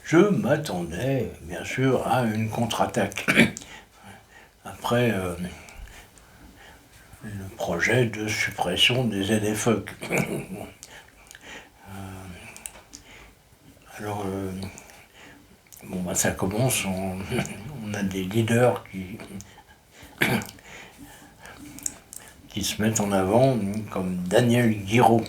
Je m'attendais, bien sûr, à une contre-attaque. Après le projet de suppression des ZFE. Alors, ça commence, on a des leaders qui se mettent en avant, comme Daniel Guiraud.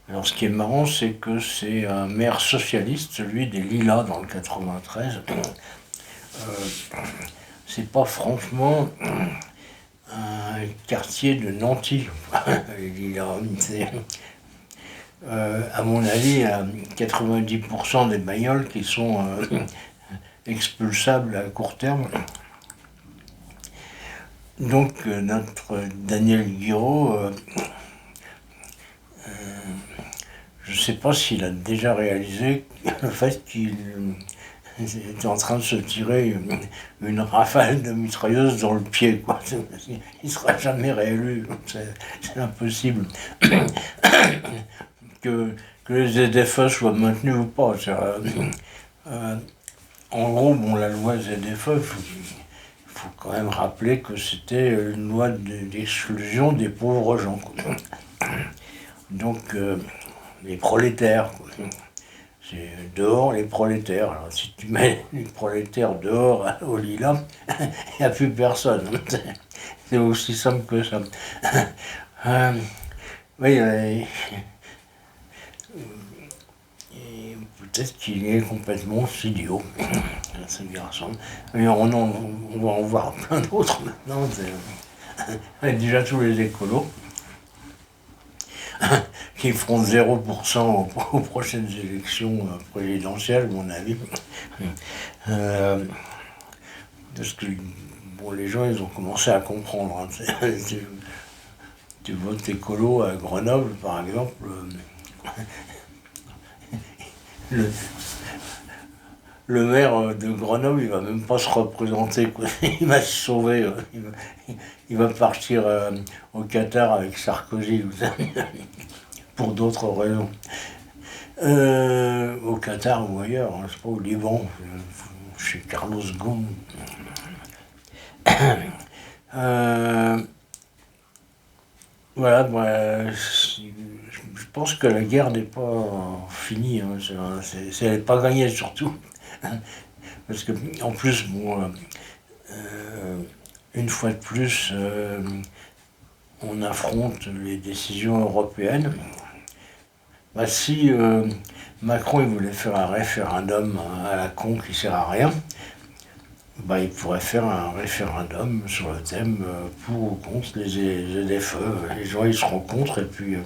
Alors, ce qui est marrant, c'est que c'est un maire socialiste, celui des Lilas dans le 93. C'est pas franchement un quartier de Nanty, les Lilas. À mon avis, il y a 90% des bagnoles qui sont expulsables à court terme. Donc, notre Daniel Guiraud, je ne sais pas s'il a déjà réalisé le fait qu'il était en train de se tirer une rafale de mitrailleuse dans le pied, quoi. Il ne sera jamais réélu, c'est impossible. Que les ZFE soient maintenus ou pas. En gros, la loi ZFE, il faut quand même rappeler que c'était une loi d'exclusion des pauvres gens. Donc, les prolétaires. C'est dehors les prolétaires. Alors, si tu mets les prolétaires dehors au Lilas, il n'y a plus personne. C'est aussi simple que ça. Oui, peut-être qu'il est complètement idiot, ce garçon. Mais on va en voir plein d'autres maintenant. Déjà tous les écolos qui feront 0% aux prochaines élections présidentielles, à mon avis. Parce que les gens, ils ont commencé à comprendre. Tu votes écolo à Grenoble, par exemple. Le maire de Grenoble, il va même pas se représenter, quoi. Il va se sauver. Il va partir au Qatar avec Sarkozy, vous savez, pour d'autres raisons. Au Qatar ou ailleurs, hein, c'est pas au Liban, chez Carlos Ghosn. Voilà, je pense que la guerre n'est pas finie, hein, elle n'est pas gagnée surtout. Parce que, en plus, une fois de plus, on affronte les décisions européennes. Si Macron il voulait faire un référendum à la con qui sert à rien, il pourrait faire un référendum sur le thème pour ou contre les ZFE. Les gens ils seront contre et puis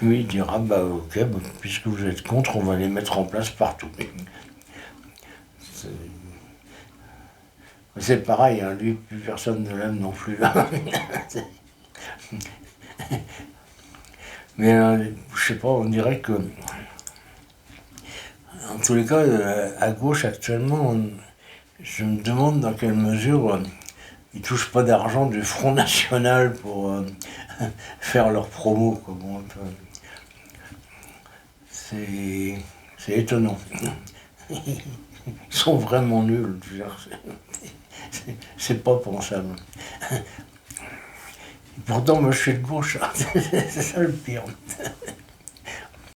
lui il dira ok, puisque vous êtes contre, on va les mettre en place partout. C'est pareil, hein, lui, plus personne ne l'aime non plus. Mais je sais pas, on dirait que, en tous les cas, à gauche actuellement, je me demande dans quelle mesure ils ne touchent pas d'argent du Front National pour faire leur promo. C'est étonnant. Ils sont vraiment nuls. C'est pas pensable. Pourtant, moi je suis de gauche, c'est ça le pire.